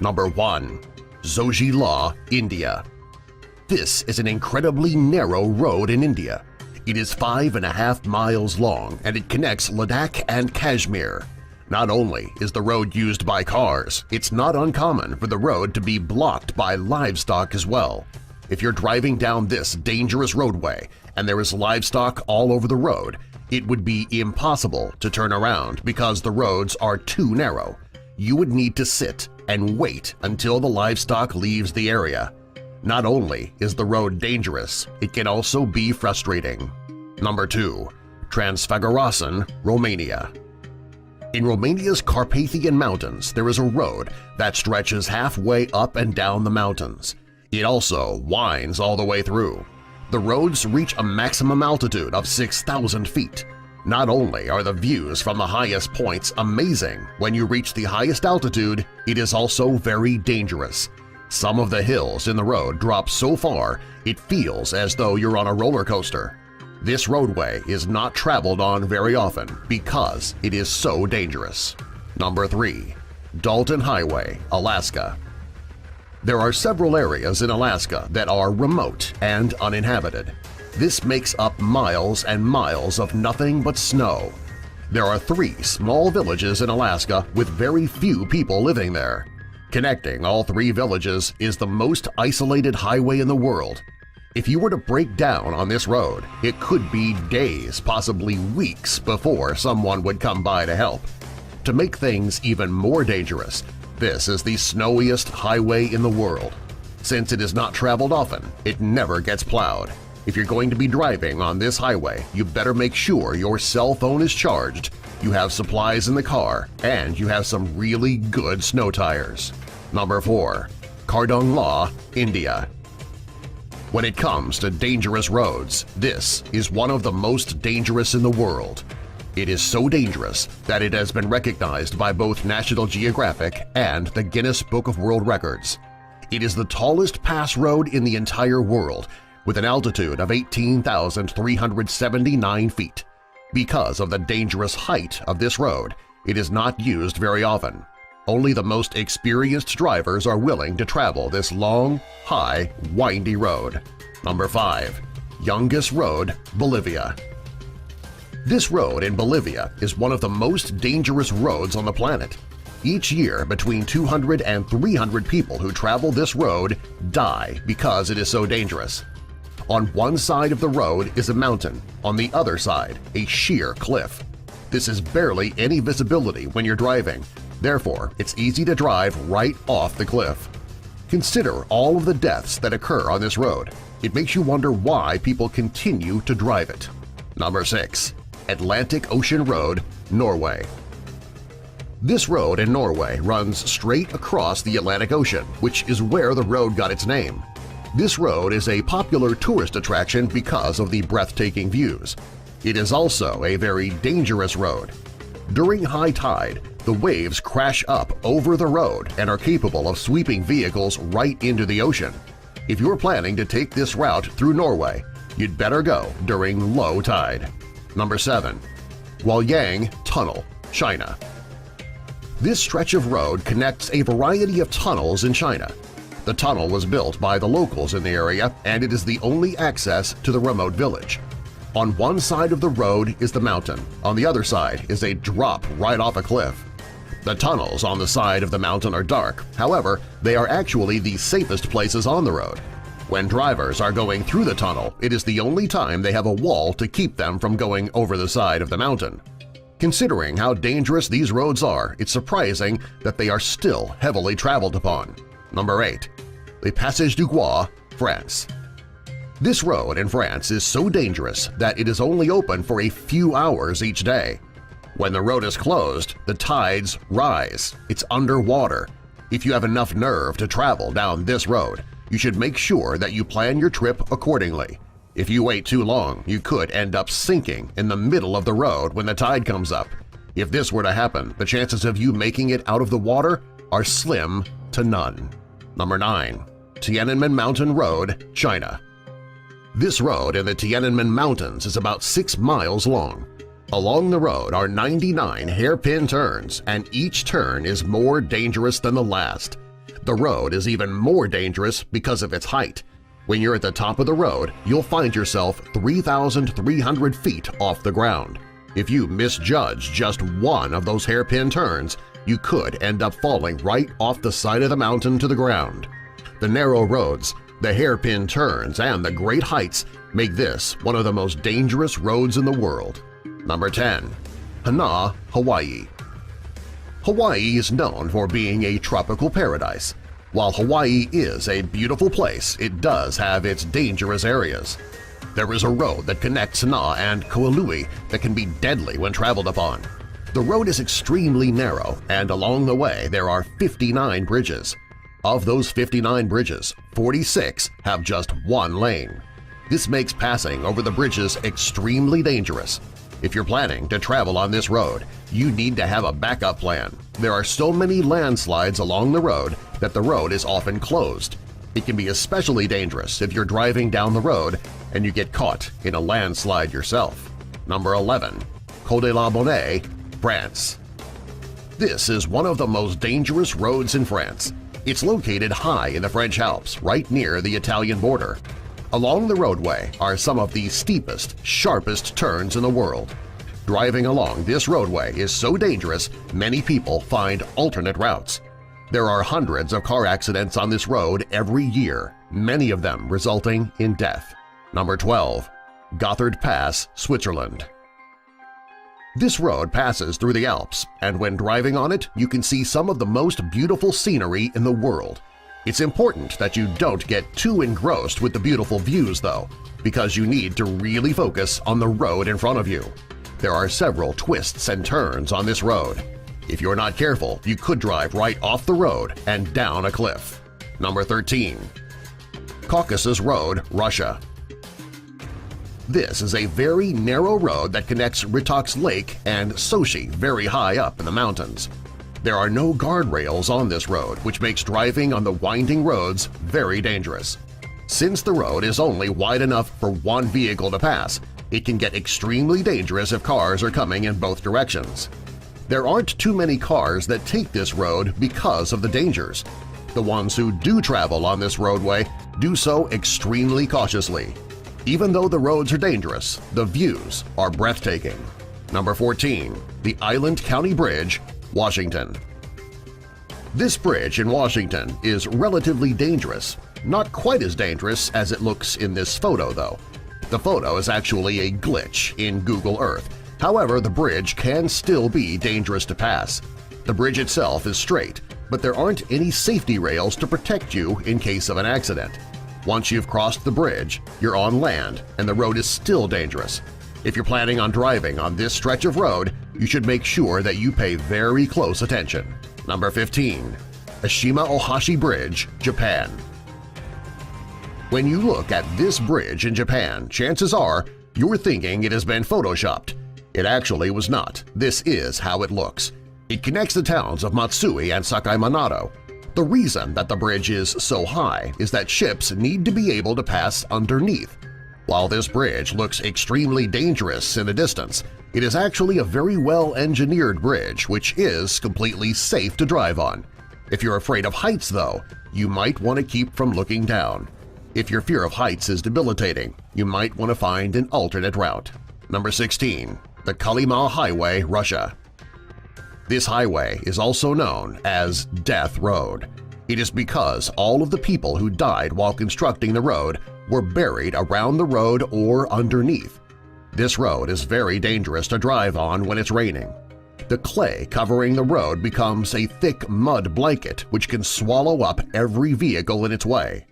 Number 1. Zoji Law, India. This is an incredibly narrow road in India. It is 5.5 miles long and it connects Ladakh and Kashmir. Not only is the road used by cars, it's not uncommon for the road to be blocked by livestock as well. If you're driving down this dangerous roadway and there is livestock all over the road, it would be impossible to turn around because the roads are too narrow. You would need to sit and wait until the livestock leaves the area. Not only is the road dangerous, it can also be frustrating. Number 2. Transfagarasan, Romania. In Romania's Carpathian Mountains, there is a road that stretches halfway up and down the mountains. It also winds all the way through. The roads reach a maximum altitude of 6,000 feet. Not only are the views from the highest points amazing, when you reach the highest altitude, it is also very dangerous. Some of the hills in the road drop so far it feels as though you're on a roller coaster. This roadway is not traveled on very often because it is so dangerous. Number 3. Dalton Highway, Alaska. There are several areas in Alaska that are remote and uninhabited. This makes up miles and miles of nothing but snow. There are 3 small villages in Alaska with very few people living there. Connecting all 3 villages is the most isolated highway in the world. If you were to break down on this road, it could be days, possibly weeks, before someone would come by to help. To make things even more dangerous, this is the snowiest highway in the world. Since it is not traveled often, it never gets plowed. If you're going to be driving on this highway, you better make sure your cell phone is charged, you have supplies in the car, and you have some really good snow tires. Number 4. Khardung Law, India. When it comes to dangerous roads, this is one of the most dangerous in the world. It is so dangerous that it has been recognized by both National Geographic and the Guinness Book of World Records. It is the tallest pass road in the entire world, with an altitude of 18,379 feet. Because of the dangerous height of this road, it is not used very often. Only the most experienced drivers are willing to travel this long, high, windy road. Number 5. Youngest Road, Bolivia. This road in Bolivia is one of the most dangerous roads on the planet. Each year, between 200 and 300 people who travel this road die because it is so dangerous. On one side of the road is a mountain, on the other side a sheer cliff. This is barely any visibility when you're driving. Therefore, it's easy to drive right off the cliff. Consider all of the deaths that occur on this road. It makes you wonder why people continue to drive it. Number 6. Atlantic Ocean Road, Norway. This road in Norway runs straight across the Atlantic Ocean, which is where the road got its name. This road is a popular tourist attraction because of the breathtaking views. It is also a very dangerous road. During high tide, the waves crash up over the road and are capable of sweeping vehicles right into the ocean. If you're planning to take this route through Norway, you'd better go during low tide. Number 7. Guoyang Tunnel, China. This stretch of road connects a variety of tunnels in China. The tunnel was built by the locals in the area, and it is the only access to the remote village. On one side of the road is the mountain, on the other side is a drop right off a cliff. The tunnels on the side of the mountain are dark, however, they are actually the safest places on the road. When drivers are going through the tunnel, it is the only time they have a wall to keep them from going over the side of the mountain. Considering how dangerous these roads are, it's surprising that they are still heavily traveled upon. Number 8. Le Passage du Gois, France. This road in France is so dangerous that it is only open for a few hours each day. When the road is closed, the tides rise. It's underwater. If you have enough nerve to travel down this road, you should make sure that you plan your trip accordingly. If you wait too long, you could end up sinking in the middle of the road when the tide comes up. If this were to happen, the chances of you making it out of the water are slim to none. Number 9. Tiananmen Mountain Road, China. This road in the Tiananmen Mountains is about 6 miles long. Along the road are 99 hairpin turns, and each turn is more dangerous than the last. The road is even more dangerous because of its height. When you're at the top of the road, you'll find yourself 3,300 feet off the ground. If you misjudge just one of those hairpin turns, you could end up falling right off the side of the mountain to the ground. The narrow roads, the hairpin turns, and the great heights make this one of the most dangerous roads in the world. Number 10. Hana, Hawaii. Hawaii is known for being a tropical paradise. While Hawaii is a beautiful place, it does have its dangerous areas. There is a road that connects Hana and Kauai that can be deadly when traveled upon. The road is extremely narrow, and along the way there are 59 bridges. Of those 59 bridges, 46 have just one lane. This makes passing over the bridges extremely dangerous. If you're planning to travel on this road, you need to have a backup plan. There are so many landslides along the road that the road is often closed. It can be especially dangerous if you're driving down the road and you get caught in a landslide yourself. Number 11. Col de la Bonne, France. This is one of the most dangerous roads in France. It's located high in the French Alps, right near the Italian border. Along the roadway are some of the steepest, sharpest turns in the world. Driving along this roadway is so dangerous many people find alternate routes. There are hundreds of car accidents on this road every year, many of them resulting in death. Number 12. Gotthard Pass, Switzerland. This road passes through the Alps, and when driving on it, you can see some of the most beautiful scenery in the world. It's important that you don't get too engrossed with the beautiful views, though, because you need to really focus on the road in front of you. There are several twists and turns on this road. If you're not careful, you could drive right off the road and down a cliff. Number 13. Caucasus Road, Russia. This is a very narrow road that connects Ritox Lake and Sochi very high up in the mountains. There are no guardrails on this road, which makes driving on the winding roads very dangerous. Since the road is only wide enough for one vehicle to pass, it can get extremely dangerous if cars are coming in both directions. There aren't too many cars that take this road because of the dangers. The ones who do travel on this roadway do so extremely cautiously. Even though the roads are dangerous, the views are breathtaking. Number 14. The Island County Bridge, Washington. This bridge in Washington is relatively dangerous, not quite as dangerous as it looks in this photo, though. The photo is actually a glitch in Google Earth. However, the bridge can still be dangerous to pass. The bridge itself is straight, but there aren't any safety rails to protect you in case of an accident. Once you've crossed the bridge, you're on land and the road is still dangerous. If you're planning on driving on this stretch of road, you should make sure that you pay very close attention. Number 15. Ashima Ohashi Bridge, Japan. When you look at this bridge in Japan, chances are you're thinking it has been photoshopped. It actually was not. This is how it looks. It connects the towns of Matsui and Sakai Minato. The reason that the bridge is so high is that ships need to be able to pass underneath. While this bridge looks extremely dangerous in the distance, it is actually a very well-engineered bridge which is completely safe to drive on. If you're afraid of heights, though, you might want to keep from looking down. If your fear of heights is debilitating, you might want to find an alternate route. Number 16. The Kolyma Highway, Russia. This highway is also known as Death Road. It is because all of the people who died while constructing the road were buried around the road or underneath. This road is very dangerous to drive on when it's raining. The clay covering the road becomes a thick mud blanket which can swallow up every vehicle in its way.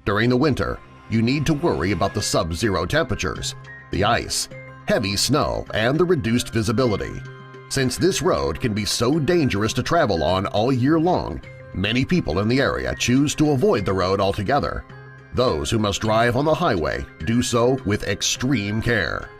During the winter, you need to worry about the sub-zero temperatures, the ice, heavy snow, and the reduced visibility. Since this road can be so dangerous to travel on all year long, many people in the area choose to avoid the road altogether. Those who must drive on the highway do so with extreme care.